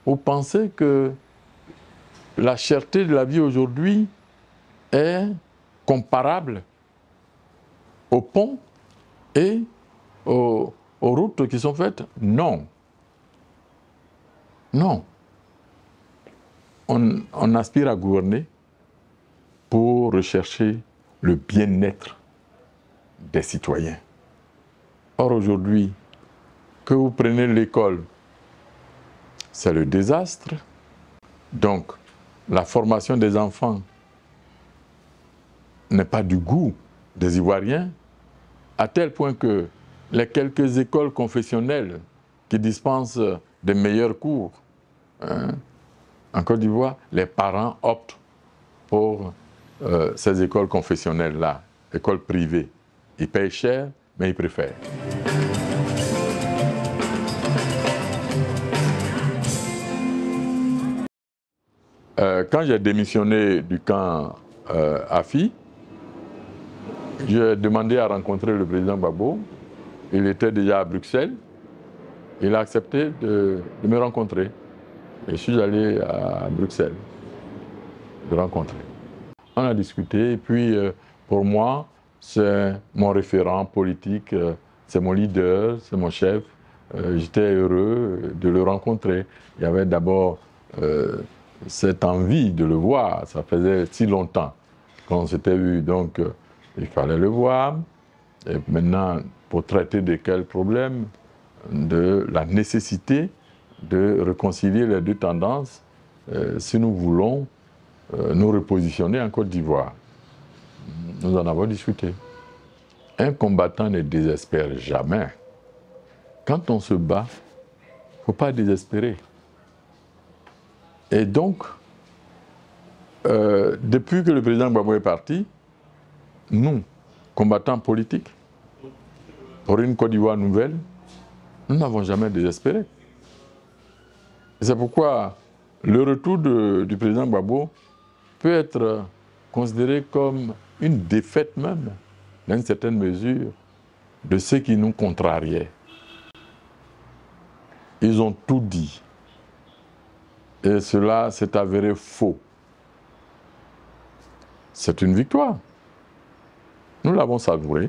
vous pensez que la cherté de la vie aujourd'hui est comparable aux ponts et aux routes qui sont faites? Non. Non. On aspire à gouverner pour rechercher le bien-être des citoyens. Or aujourd'hui, que vous prenez l'école, c'est le désastre. Donc, la formation des enfants n'est pas du goût des Ivoiriens, à tel point que les quelques écoles confessionnelles qui dispensent des meilleurs cours, en Côte d'Ivoire, les parents optent pour ces écoles confessionnelles-là, écoles privées. Ils payent cher, mais ils préfèrent. Quand j'ai démissionné du camp AFI, j'ai demandé à rencontrer le président Gbagbo. Il était déjà à Bruxelles. Il a accepté de me rencontrer. Et je suis allé à Bruxelles le rencontrer. On a discuté, et puis pour moi, c'est mon référent politique, c'est mon leader, c'est mon chef. J'étais heureux de le rencontrer. Il y avait d'abord cette envie de le voir, ça faisait si longtemps qu'on s'était vu, donc il fallait le voir. Et maintenant, pour traiter de quel problème? De la nécessité de réconcilier les deux tendances si nous voulons nous repositionner en Côte d'Ivoire. Nous en avons discuté. Un combattant ne désespère jamais. Quand on se bat, il ne faut pas désespérer. Et donc, depuis que le président Gbagbo est parti, nous, combattants politiques, pour une Côte d'Ivoire nouvelle, nous n'avons jamais désespéré. C'est pourquoi le retour du président Gbagbo peut être considéré comme une défaite même, dans une certaine mesure, de ceux qui nous contrariaient. Ils ont tout dit. Et cela s'est avéré faux. C'est une victoire. Nous l'avons savouré.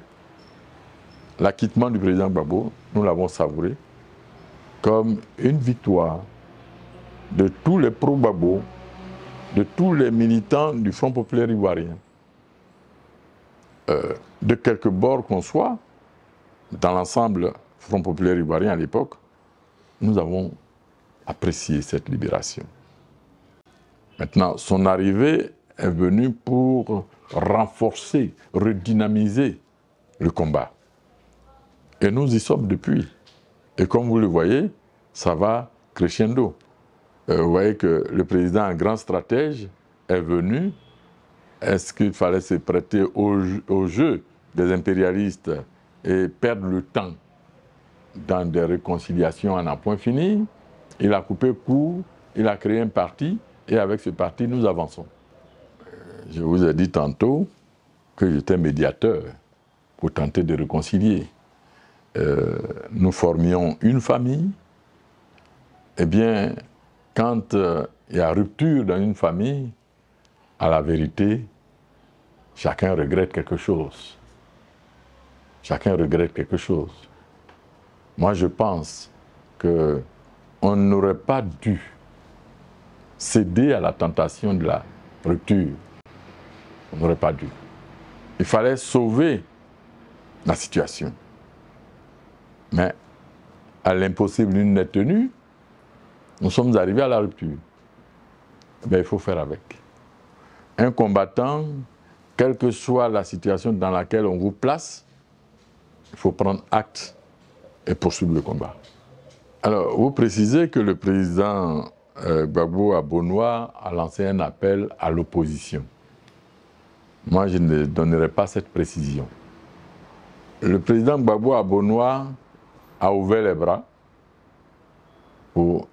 L'acquittement du président Gbagbo, nous l'avons savouré comme une victoire de tous les pro-Gbagbo, de tous les militants du Front populaire ivoirien. De quelque bord qu'on soit, dans l'ensemble Front populaire ivoirien à l'époque, nous avons apprécié cette libération. Maintenant, son arrivée est venue pour renforcer, redynamiser le combat. Et nous y sommes depuis. Et comme vous le voyez, ça va crescendo. Vous voyez que le président, un grand stratège, est venu. Est-ce qu'il fallait se prêter au jeu des impérialistes et perdre le temps dans des réconciliations à n'en point fini? Il a coupé court, il a créé un parti, et avec ce parti, nous avançons. Je vous ai dit tantôt que j'étais médiateur pour tenter de réconcilier. Nous formions une famille. Eh bien, quand il y a rupture dans une famille, à la vérité, chacun regrette quelque chose. Chacun regrette quelque chose. Moi, je pense qu'on n'aurait pas dû céder à la tentation de la rupture. On n'aurait pas dû. Il fallait sauver la situation. Mais à l'impossible, l'une n'est tenue. Nous sommes arrivés à la rupture. Ben, il faut faire avec. Un combattant, quelle que soit la situation dans laquelle on vous place, il faut prendre acte et poursuivre le combat. Alors, vous précisez que le président Gbagbo à Beaunois a lancé un appel à l'opposition. Moi, je ne donnerai pas cette précision. Le président Gbagbo à Beaunois a ouvert les bras pour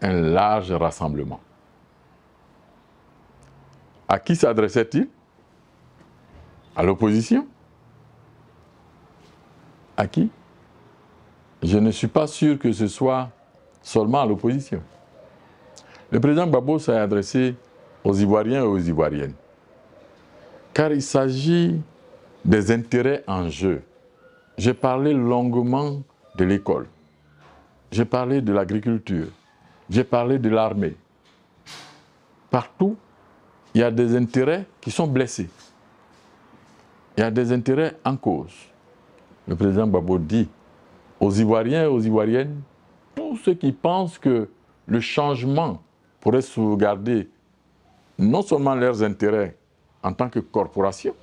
un large rassemblement. À qui s'adressait-il? À l'opposition? À qui? Je ne suis pas sûr que ce soit seulement à l'opposition. Le président Gbagbo s'est adressé aux Ivoiriens et aux Ivoiriennes, car il s'agit des intérêts en jeu. J'ai parlé longuement de l'école, j'ai parlé de l'agriculture, j'ai parlé de l'armée. Partout, il y a des intérêts qui sont blessés. Il y a des intérêts en cause. Le président Gbagbo dit aux Ivoiriens et aux Ivoiriennes, tous ceux qui pensent que le changement pourrait sauvegarder non seulement leurs intérêts en tant que corporation,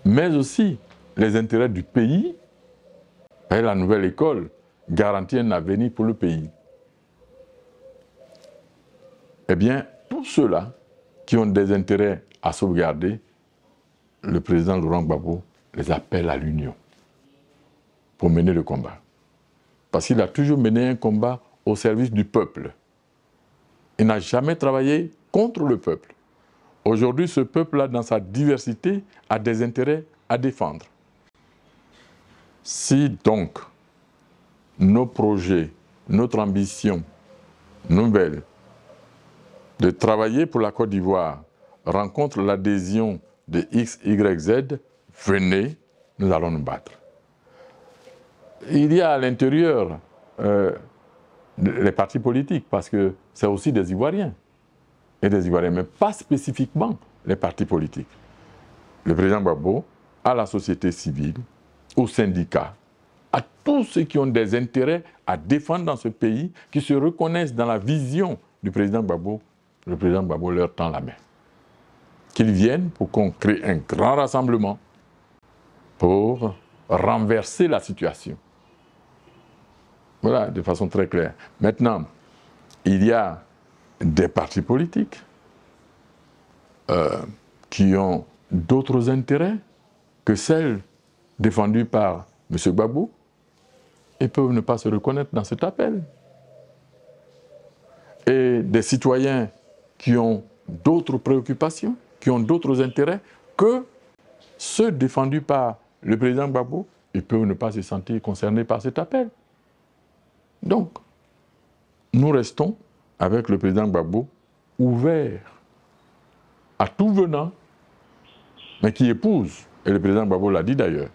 mais aussi les intérêts du pays, et la nouvelle école garantit un avenir pour le pays. Eh bien, tous ceux-là qui ont des intérêts à sauvegarder, le président Laurent Gbagbo les appelle à l'union pour mener le combat. Parce qu'il a toujours mené un combat au service du peuple. Il n'a jamais travaillé contre le peuple. Aujourd'hui, ce peuple-là, dans sa diversité, a des intérêts à défendre. Si donc nos projets, notre ambition nouvelle de travailler pour la Côte d'Ivoire rencontre l'adhésion de X, Y, Z, venez, nous allons nous battre. Il y a à l'intérieur les partis politiques, parce que c'est aussi des Ivoiriens et des Ivoiriens, mais pas spécifiquement les partis politiques. Le président Gbagbo, à la société civile, aux syndicats, à tous ceux qui ont des intérêts à défendre dans ce pays, qui se reconnaissent dans la vision du président Gbagbo, le président Gbagbo leur tend la main. Qu'ils viennent pour qu'on crée un grand rassemblement pour renverser la situation. Voilà, de façon très claire. Maintenant, il y a des partis politiques qui ont d'autres intérêts que celles défendus par M. Gbagbo et peuvent ne pas se reconnaître dans cet appel. Et des citoyens qui ont d'autres préoccupations, qui ont d'autres intérêts que ceux défendus par le président Gbagbo, ils peuvent ne pas se sentir concernés par cet appel. Donc, nous restons avec le président Gbagbo ouverts à tout venant, mais qui épouse, et le président Gbagbo l'a dit d'ailleurs,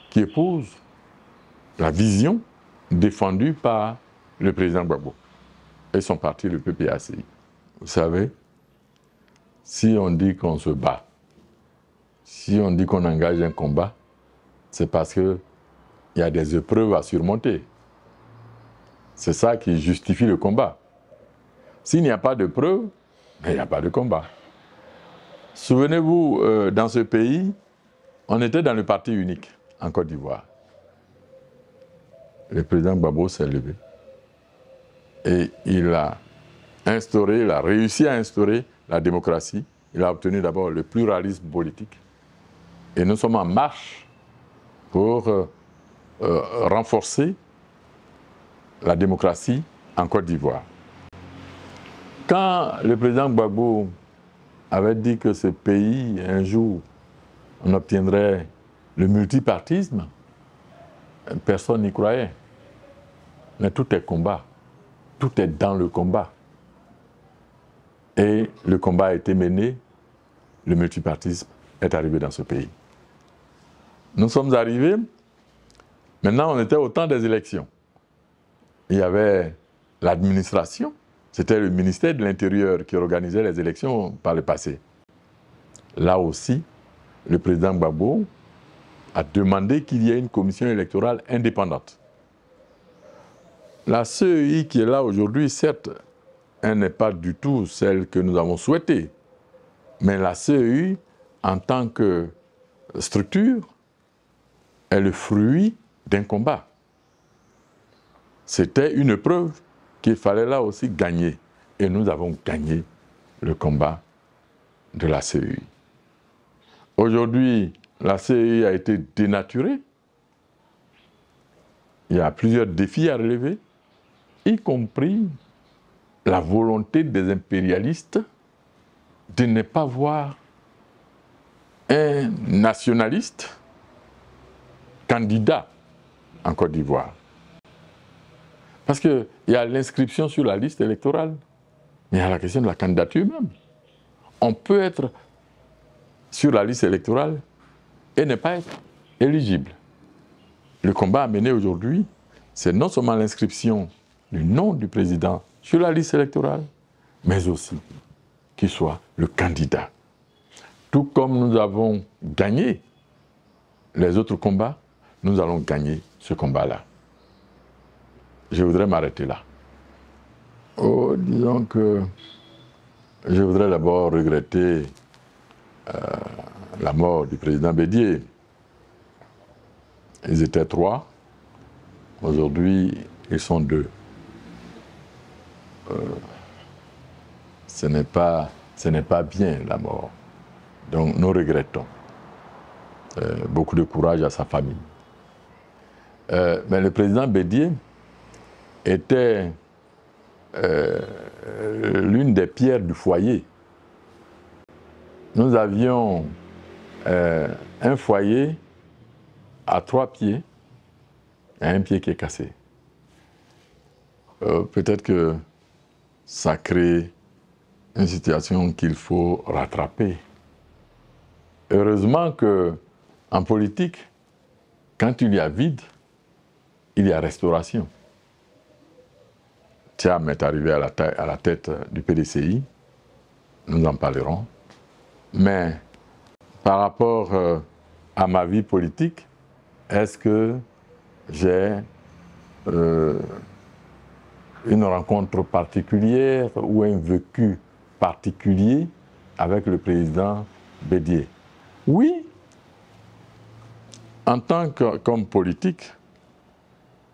qui épouse la vision défendue par le président Gbagbo et son parti, le PPACI. Vous savez, si on dit qu'on se bat, si on dit qu'on engage un combat, c'est parce qu'il y a des épreuves à surmonter. C'est ça qui justifie le combat. S'il n'y a pas de preuves, il n'y a pas de combat. Souvenez-vous, dans ce pays, on était dans le parti unique en Côte d'Ivoire. Le président Gbagbo s'est levé et il a réussi à instaurer la démocratie. Il a obtenu d'abord le pluralisme politique. Et nous sommes en marche pour renforcer la démocratie en Côte d'Ivoire. Quand le président Gbagbo avait dit que ce pays, un jour, on obtiendrait le multipartisme, personne n'y croyait. Mais tout est combat. Tout est dans le combat. Et le combat a été mené, le multipartisme est arrivé dans ce pays. Nous sommes arrivés, maintenant on était au temps des élections. Il y avait l'administration, c'était le ministère de l'Intérieur qui organisait les élections par le passé. Là aussi, le président Gbagbo a demandé qu'il y ait une commission électorale indépendante. La CEI qui est là aujourd'hui, certes, elle n'est pas du tout celle que nous avons souhaitée. Mais la CEI, en tant que structure, est le fruit d'un combat. C'était une preuve qu'il fallait là aussi gagner. Et nous avons gagné le combat de la CEI. Aujourd'hui, la CEI a été dénaturée. Il y a plusieurs défis à relever, y compris la volonté des impérialistes de ne pas voir un nationaliste candidat en Côte d'Ivoire. Parce qu'il y a l'inscription sur la liste électorale, mais il y a la question de la candidature même. On peut être sur la liste électorale et ne pas être éligible. Le combat à mener aujourd'hui, c'est non seulement l'inscription du nom du président sur la liste électorale, mais aussi qu'il soit le candidat. Tout comme nous avons gagné les autres combats, nous allons gagner ce combat-là. Je voudrais m'arrêter là. Oh, disons que je voudrais d'abord regretter la mort du président Bédié. Ils étaient 3. Aujourd'hui, ils sont 2. Ce n'est pas bien, la mort. Donc, nous regrettons. Beaucoup de courage à sa famille. Mais le président Bédié était l'une des pierres du foyer. Nous avions un foyer à 3 pieds et un pied qui est cassé. Peut-être que ça crée une situation qu'il faut rattraper. Heureusement qu'en politique, quand il y a vide, il y a restauration. Thiam est arrivé à la tête du PDCI, nous en parlerons. Mais par rapport à ma vie politique, est-ce que j'ai une rencontre particulière ou un vécu particulier avec le président Bédié? Oui, en tant qu'homme politique,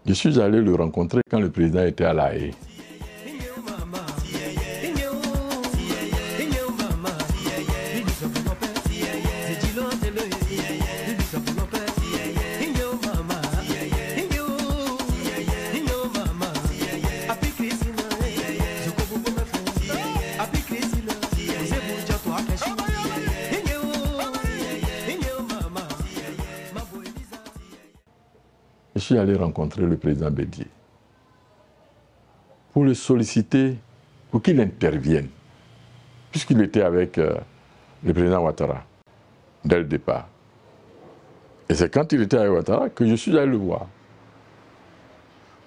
je suis allé le rencontrer quand le président était à La Haye. Je suis allé rencontrer le président Bédié pour le solliciter pour qu'il intervienne, puisqu'il était avec le président Ouattara dès le départ. Et c'est quand il était avec Ouattara que je suis allé le voir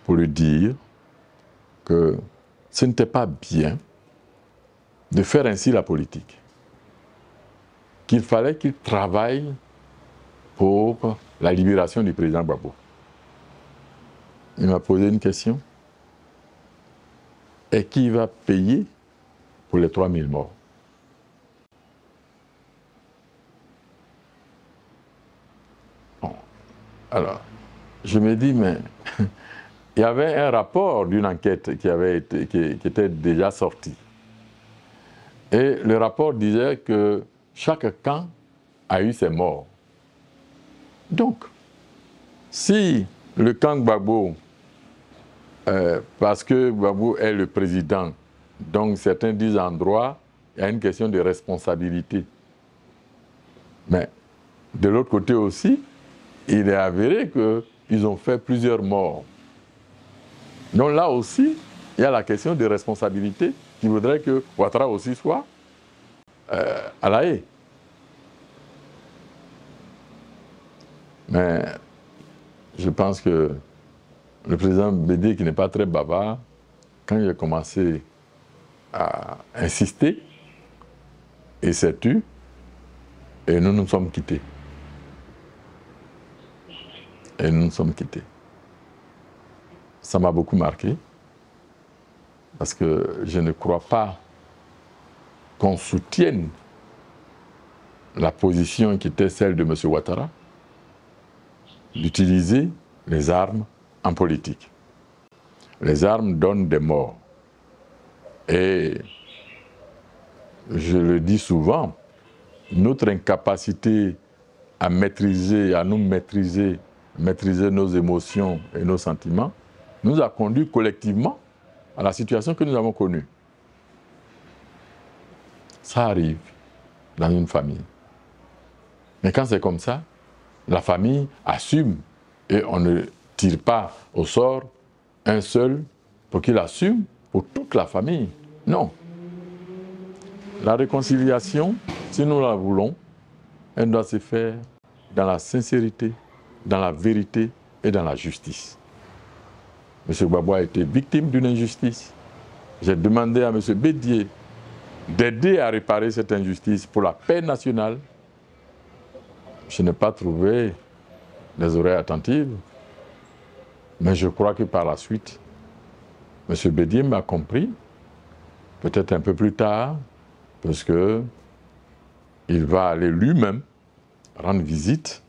pour lui dire que ce n'était pas bien de faire ainsi la politique, qu'il fallait qu'il travaille pour la libération du président Gbagbo. Il m'a posé une question. Et qui va payer pour les 3000 morts? Bon. Alors, je me dis, mais il y avait un rapport d'une enquête qui était déjà sorti. Et le rapport disait que chaque camp a eu ses morts. Donc, si le camp Gbagbo, parce que Gbagbo est le président, donc certains disent en droit, il y a une question de responsabilité. Mais de l'autre côté aussi, il est avéré qu'ils ont fait plusieurs morts. Donc là aussi, il y a la question de responsabilité qui voudrait que Ouattara aussi soit à La Haye. Mais je pense que le président Bédié, qui n'est pas très bavard, quand il a commencé à insister, il s'est tu et nous nous sommes quittés. Ça m'a beaucoup marqué, parce que je ne crois pas qu'on soutienne la position qui était celle de M. Ouattara, d'utiliser les armes en politique. Les armes donnent des morts. Et je le dis souvent, notre incapacité à nous maîtriser nos émotions et nos sentiments, nous a conduit collectivement à la situation que nous avons connue. Ça arrive dans une famille. Mais quand c'est comme ça, la famille assume et on ne tire pas au sort un seul pour qu'il assume pour toute la famille. Non. La réconciliation, si nous la voulons, elle doit se faire dans la sincérité, dans la vérité et dans la justice. M. Gbagbo a été victime d'une injustice. J'ai demandé à M. Bédié d'aider à réparer cette injustice pour la paix nationale. Je n'ai pas trouvé les oreilles attentives, mais je crois que par la suite, M. Bédié m'a compris, peut-être un peu plus tard, parce qu'il va aller lui-même rendre visite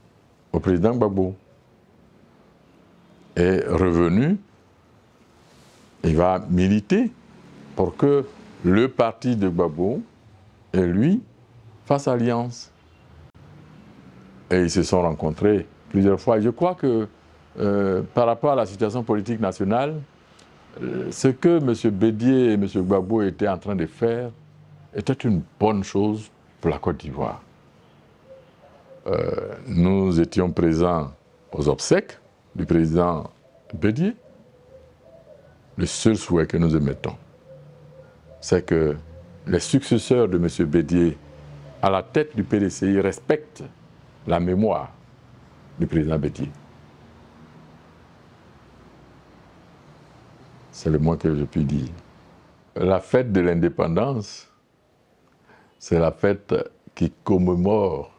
au président Gbagbo. Et revenu, il va militer pour que le parti de Gbagbo et lui fassent alliance. Et ils se sont rencontrés plusieurs fois. Je crois que par rapport à la situation politique nationale, ce que M. Bédié et M. Gbagbo étaient en train de faire était une bonne chose pour la Côte d'Ivoire. Nous étions présents aux obsèques du président Bédié. Le seul souhait que nous émettons, c'est que les successeurs de M. Bédié à la tête du PDCI respectent la mémoire du président Bédié. C'est le moins que je puis dire. La fête de l'indépendance, c'est la fête qui commémore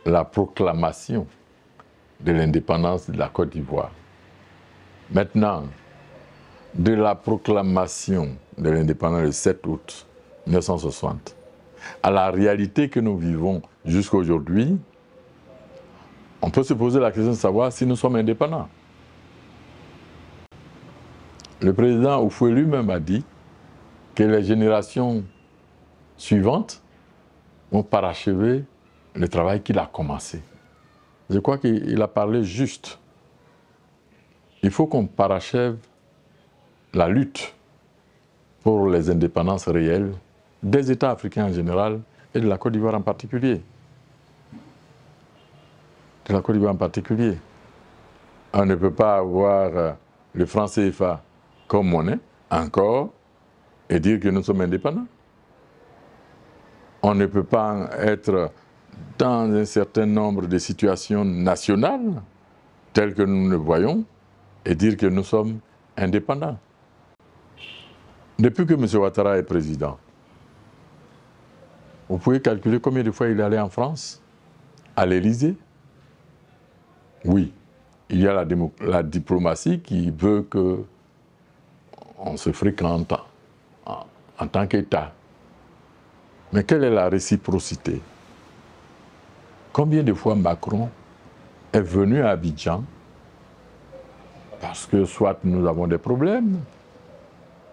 la proclamation de l'indépendance de la Côte d'Ivoire. Maintenant, de la proclamation de l'indépendance le 7 août 1960 à la réalité que nous vivons jusqu'à aujourd'hui, on peut se poser la question de savoir si nous sommes indépendants. Le président Houphouët lui-même a dit que les générations suivantes vont parachever le travail qu'il a commencé. Je crois qu'il a parlé juste. Il faut qu'on parachève la lutte pour les indépendances réelles des États africains en général et de la Côte d'Ivoire en particulier. De la Côte d'Ivoire en particulier. On ne peut pas avoir le franc CFA comme monnaie, encore, et dire que nous sommes indépendants. On ne peut pas être dans un certain nombre de situations nationales, telles que nous le voyons, et dire que nous sommes indépendants. Depuis que M. Ouattara est président, vous pouvez calculer combien de fois il est allé en France, à l'Élysée? Oui, il y a la diplomatie qui veut qu'on se fréquente en tant qu'État. Mais quelle est la réciprocité? Combien de fois Macron est venu à Abidjan parce que soit nous avons des problèmes,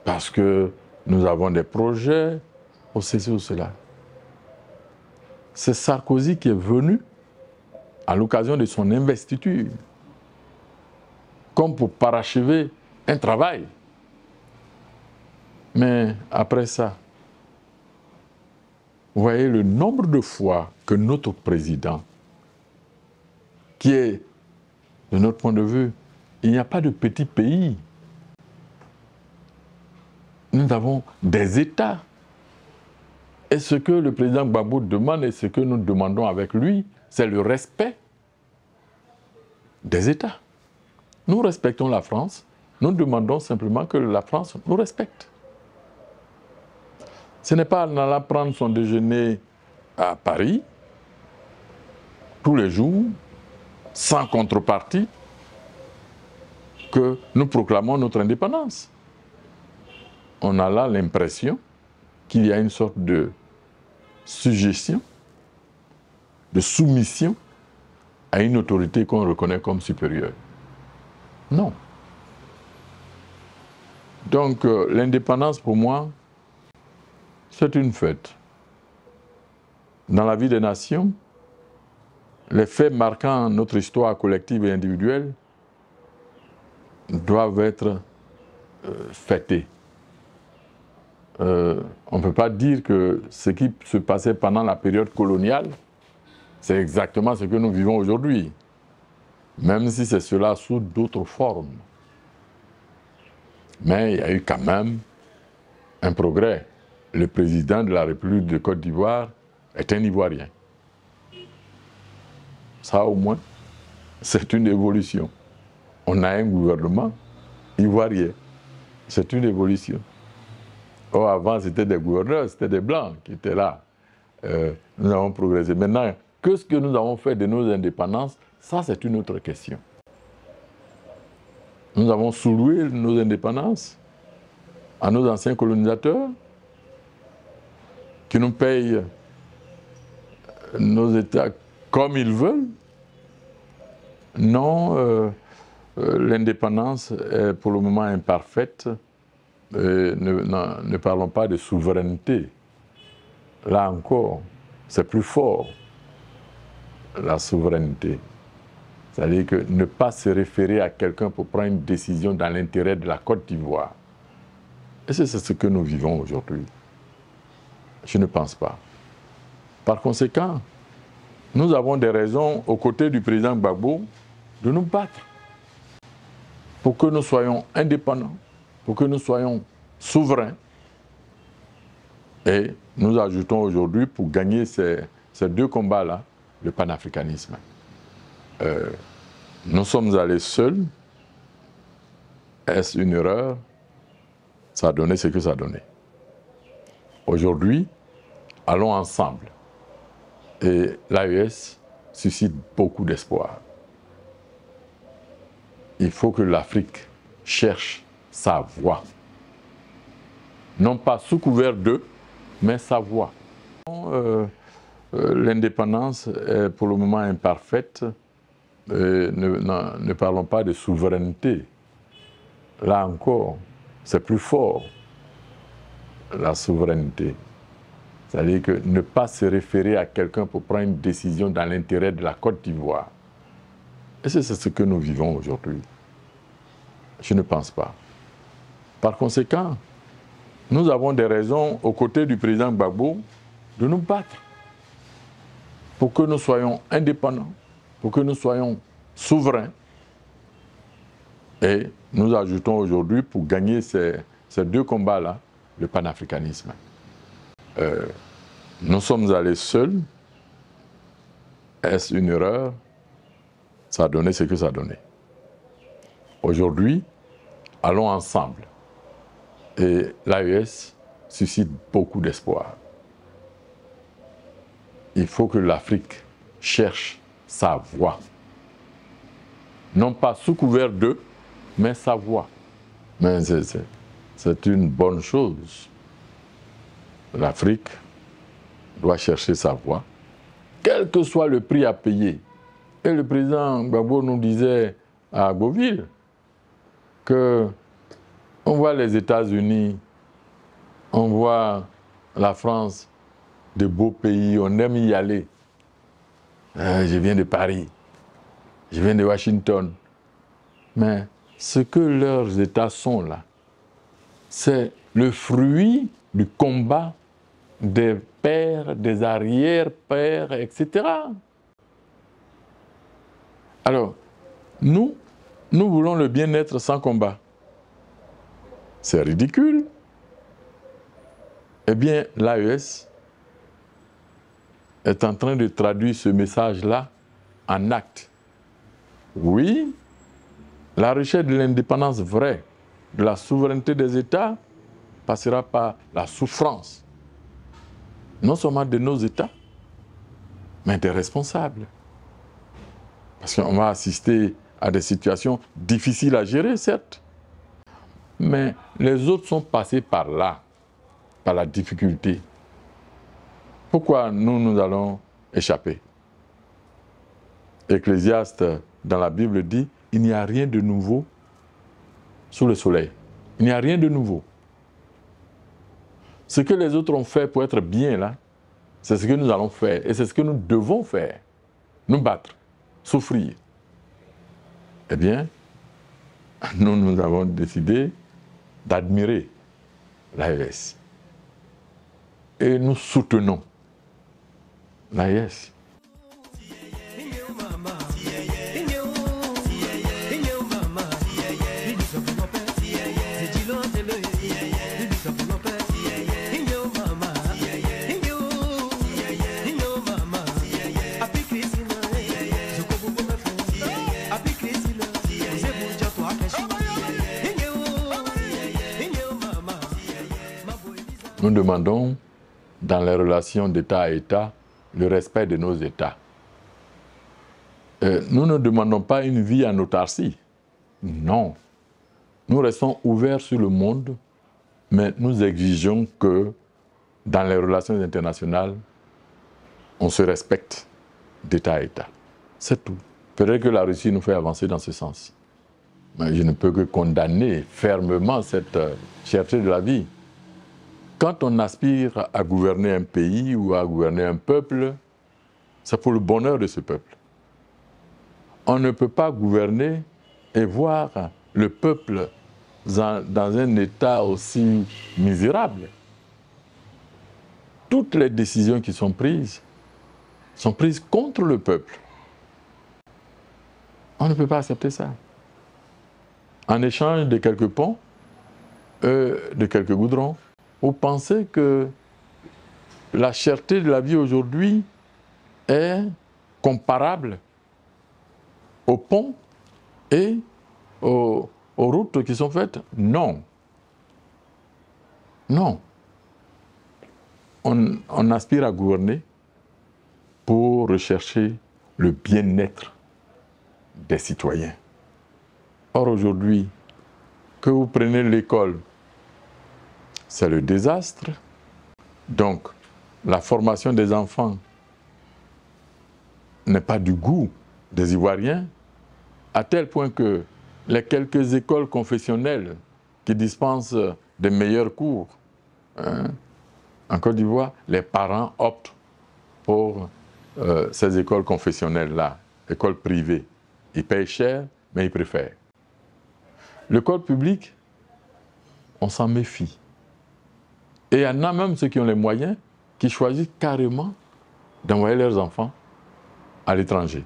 parce que nous avons des projets, ou ceci ou cela. C'est Sarkozy qui est venu à l'occasion de son investiture, comme pour parachever un travail. Mais après ça, vous voyez le nombre de fois que notre président, qui est, de notre point de vue, il n'y a pas de petit pays. Nous avons des États. Et ce que le président Gbagbo demande et ce que nous demandons avec lui, c'est le respect des États. Nous respectons la France, nous demandons simplement que la France nous respecte. Ce n'est pas en allant prendre son déjeuner à Paris, tous les jours, sans contrepartie, que nous proclamons notre indépendance. On a là l'impression qu'il y a une sorte de suggestion, de soumission à une autorité qu'on reconnaît comme supérieure. Non. Donc l'indépendance pour moi, c'est une fête. Dans la vie des nations, les faits marquant notre histoire collective et individuelle doivent être fêtés. On ne peut pas dire que ce qui se passait pendant la période coloniale, c'est exactement ce que nous vivons aujourd'hui, même si c'est cela sous d'autres formes. Mais il y a eu quand même un progrès. Le président de la République de Côte d'Ivoire est un Ivoirien. Ça, au moins, c'est une évolution. On a un gouvernement ivoirien. C'est une évolution. Oh, avant, c'était des gouverneurs, c'était des Blancs qui étaient là. Nous avons progressé. Maintenant, qu'est-ce que nous avons fait de nos indépendances? Ça, c'est une autre question. Nous avons sous-loué nos indépendances à nos anciens colonisateurs qui nous payent nos États comme ils veulent. Non, l'indépendance est pour le moment imparfaite. Ne parlons pas de souveraineté. Là encore, c'est plus fort, la souveraineté. C'est-à-dire que ne pas se référer à quelqu'un pour prendre une décision dans l'intérêt de la Côte d'Ivoire. Et c'est ce que nous vivons aujourd'hui. Je ne pense pas. Par conséquent, nous avons des raisons, aux côtés du président Gbagbo, de nous battre pour que nous soyons indépendants, pour que nous soyons souverains. Et nous ajoutons aujourd'hui, pour gagner ces deux combats-là, le panafricanisme. Nous sommes allés seuls. Est-ce une erreur? Ça a donné ce que ça a donné. Aujourd'hui, allons ensemble. Et l'AES suscite beaucoup d'espoir. Il faut que l'Afrique cherche sa voie. Non pas sous couvert d'eux, mais sa voie. L'indépendance est pour le moment imparfaite. Ne parlons pas de souveraineté. Là encore, c'est plus fort, la souveraineté. C'est-à-dire que ne pas se référer à quelqu'un pour prendre une décision dans l'intérêt de la Côte d'Ivoire. Et c'est ce que nous vivons aujourd'hui. Je ne pense pas. Par conséquent, nous avons des raisons, aux côtés du président Gbagbo, de nous battre pour que nous soyons indépendants, pour que nous soyons souverains. Et nous ajoutons aujourd'hui, pour gagner ces deux combats-là, le panafricanisme. Nous sommes allés seuls. Est-ce une erreur? Ça a donné ce que ça a donné. Aujourd'hui, allons ensemble. Et l'AES suscite beaucoup d'espoir. Il faut que l'Afrique cherche sa voie. Non pas sous couvert d'eux, mais sa voie. Mais c'est une bonne chose. L'Afrique doit chercher sa voie, quel que soit le prix à payer. Et le président Gbagbo nous disait à Beauville que on voit les États-Unis, on voit la France, de beaux pays, on aime y aller. Je viens de Paris, je viens de Washington. Mais ce que leurs États sont là, c'est le fruit du combat des pères, des arrière-pères, etc. Alors, nous voulons le bien-être sans combat. C'est ridicule. Eh bien, l'AES est en train de traduire ce message-là en actes. Oui, la recherche de l'indépendance vraie, de la souveraineté des États, passera par la souffrance, non seulement de nos États, mais des responsables. Parce qu'on va assister à des situations difficiles à gérer, certes, mais les autres sont passés par là, par la difficulté. Pourquoi nous allons échapper? Ecclésiaste, dans la Bible, dit « Il n'y a rien de nouveau sous le soleil. Il n'y a rien de nouveau. » Ce que les autres ont fait pour être bien là, c'est ce que nous allons faire. Et c'est ce que nous devons faire. Nous battre, souffrir. Eh bien, nous avons décidé d'admirer l'AES. Et nous soutenons l'AES. Nous demandons, dans les relations d'État à État, le respect de nos États. Nous ne demandons pas une vie en autarcie. Non. Nous restons ouverts sur le monde, mais nous exigeons que, dans les relations internationales, on se respecte d'État à État. C'est tout. Peut-être que la Russie nous fait avancer dans ce sens. Mais je ne peux que condamner fermement cette cherté de la vie. Quand on aspire à gouverner un pays ou à gouverner un peuple, c'est pour le bonheur de ce peuple. On ne peut pas gouverner et voir le peuple dans un état aussi misérable. Toutes les décisions qui sont prises contre le peuple. On ne peut pas accepter ça. En échange de quelques ponts, de quelques goudrons, vous pensez que la cherté de la vie aujourd'hui est comparable aux ponts et aux routes qui sont faites? Non. Non. On aspire à gouverner pour rechercher le bien-être des citoyens. Or aujourd'hui, que vous prenez l'école, c'est le désastre. Donc, la formation des enfants n'est pas du goût des Ivoiriens, à tel point que les quelques écoles confessionnelles qui dispensent des meilleurs cours, en Côte d'Ivoire, les parents optent pour ces écoles confessionnelles-là, écoles privées. Ils payent cher, mais ils préfèrent. L'école publique, on s'en méfie. Et il y en a même ceux qui ont les moyens qui choisissent carrément d'envoyer leurs enfants à l'étranger.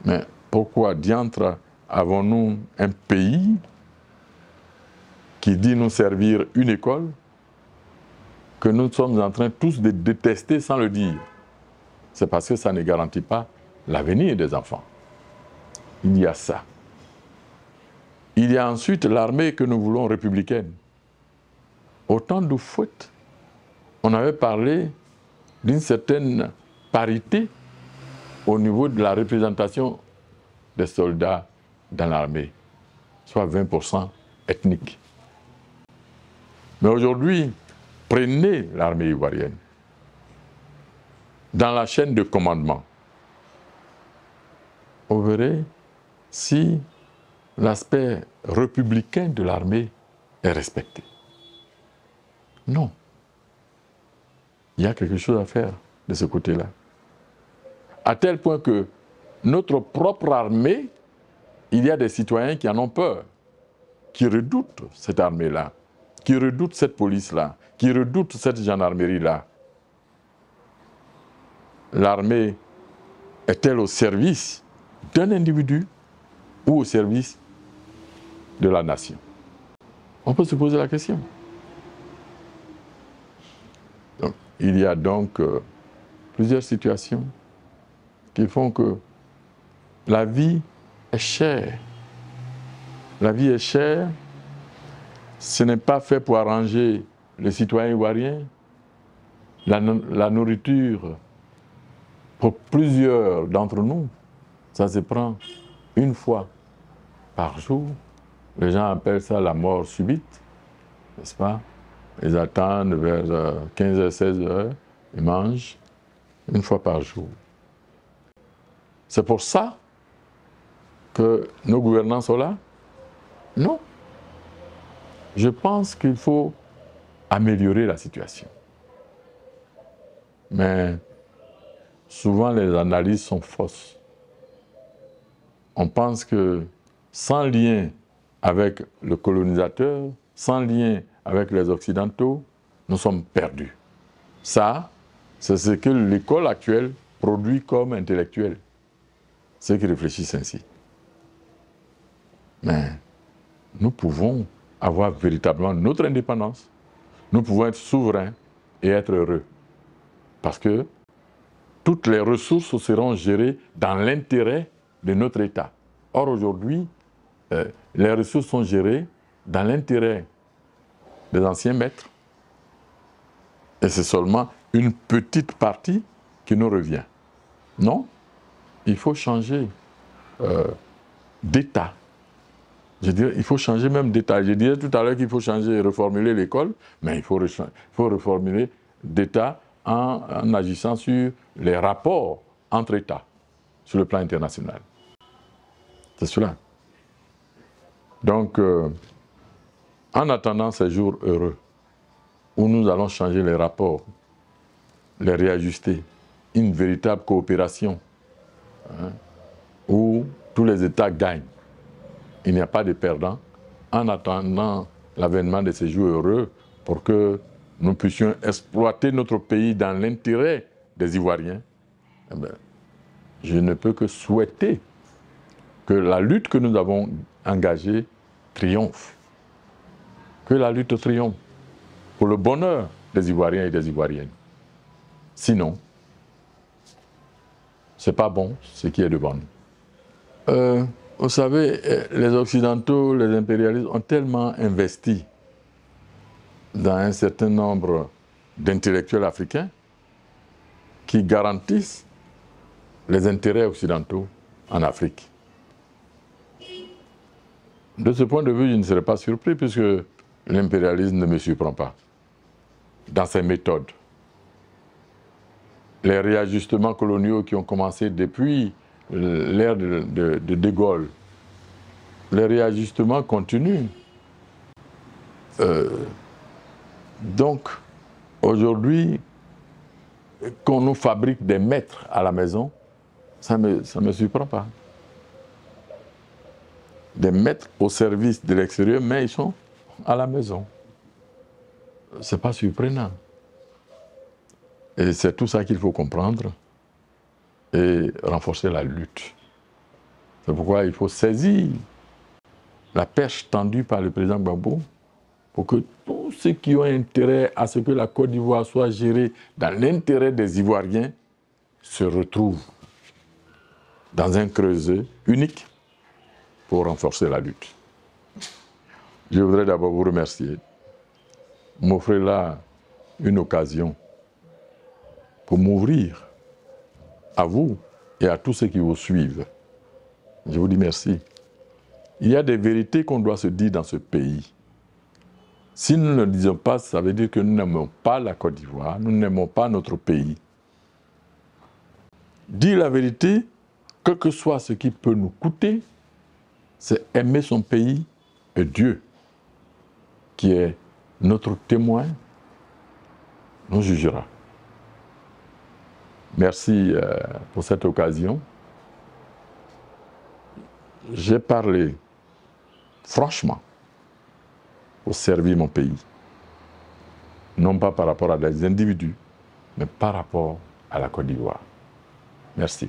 Mais pourquoi diantre avons-nous un pays qui dit nous servir une école que nous sommes en train tous de détester sans le dire? C'est parce que ça ne garantit pas l'avenir des enfants. Il y a ça. Il y a ensuite l'armée que nous voulons républicaine. Au temps d'Houphouët, on avait parlé d'une certaine parité au niveau de la représentation des soldats dans l'armée, soit 20% ethnique. Mais aujourd'hui, prenez l'armée ivoirienne. Dans la chaîne de commandement, vous verrez si l'aspect républicain de l'armée est respecté. Non. Il y a quelque chose à faire de ce côté-là. À tel point que notre propre armée, il y a des citoyens qui en ont peur, qui redoutent cette armée-là, qui redoutent cette police-là, qui redoutent cette gendarmerie-là. L'armée est-elle au service d'un individu ou au service de la nation? On peut se poser la question. Donc, il y a donc plusieurs situations qui font que la vie est chère. La vie est chère. Ce n'est pas fait pour arranger les citoyens ivoiriens. La nourriture, pour plusieurs d'entre nous, ça se prend une fois par jour. Les gens appellent ça la mort subite, n'est-ce pas? Ils attendent vers 15h, 16h, ils mangent une fois par jour. C'est pour ça que nos gouvernants sont là? Non. Je pense qu'il faut améliorer la situation. Mais souvent, les analyses sont fausses. On pense que sans lien avec le colonisateur, sans lien avec les Occidentaux, nous sommes perdus. Ça, c'est ce que l'école actuelle produit comme intellectuel. Ceux qui réfléchissent ainsi. Mais nous pouvons avoir véritablement notre indépendance. Nous pouvons être souverains et être heureux. Parce que toutes les ressources seront gérées dans l'intérêt de notre État. Or, aujourd'hui, les ressources sont gérées dans l'intérêt des anciens maîtres. Et c'est seulement une petite partie qui nous revient. Non, il faut changer d'état. Je dirais, il faut changer même d'état. Je disais tout à l'heure qu'il faut changer et reformuler l'école, mais il faut reformuler d'état en agissant sur les rapports entre États sur le plan international. C'est cela. Donc, en attendant ces jours heureux, où nous allons changer les rapports, les réajuster, une véritable coopération, hein, où tous les États gagnent. Il n'y a pas de perdants. En attendant l'avènement de ces jours heureux, pour que nous puissions exploiter notre pays dans l'intérêt des Ivoiriens, eh bien, je ne peux que souhaiter que la lutte que nous avons engagée triomphe. Que la lutte triomphe pour le bonheur des Ivoiriens et des Ivoiriennes. Sinon, ce n'est pas bon ce qui est devant nous. Vous savez, les Occidentaux, les impérialistes ont tellement investi dans un certain nombre d'intellectuels africains qui garantissent les intérêts occidentaux en Afrique. De ce point de vue, je ne serais pas surpris puisque l'impérialisme ne me surprend pas dans ses méthodes. Les réajustements coloniaux qui ont commencé depuis l'ère de Gaulle, les réajustements continuent. Donc, aujourd'hui, qu'on nous fabrique des maîtres à la maison, ça ne me surprend pas. Des maîtres au service de l'extérieur, mais ils sont à la maison. Ce n'est pas surprenant. Et c'est tout ça qu'il faut comprendre et renforcer la lutte. C'est pourquoi il faut saisir la perche tendue par le président Gbagbo pour que tous ceux qui ont intérêt à ce que la Côte d'Ivoire soit gérée dans l'intérêt des Ivoiriens se retrouvent dans un creuset unique pour renforcer la lutte. Je voudrais d'abord vous remercier, m'offrir là une occasion pour m'ouvrir à vous et à tous ceux qui vous suivent. Je vous dis merci. Il y a des vérités qu'on doit se dire dans ce pays. Si nous ne le disons pas, ça veut dire que nous n'aimons pas la Côte d'Ivoire, nous n'aimons pas notre pays. Dire la vérité, quel que soit ce qui peut nous coûter, c'est aimer son pays et Dieu, qui est notre témoin, nous jugera. Merci pour cette occasion. J'ai parlé franchement pour servir mon pays. Non pas par rapport à des individus, mais par rapport à la Côte d'Ivoire. Merci.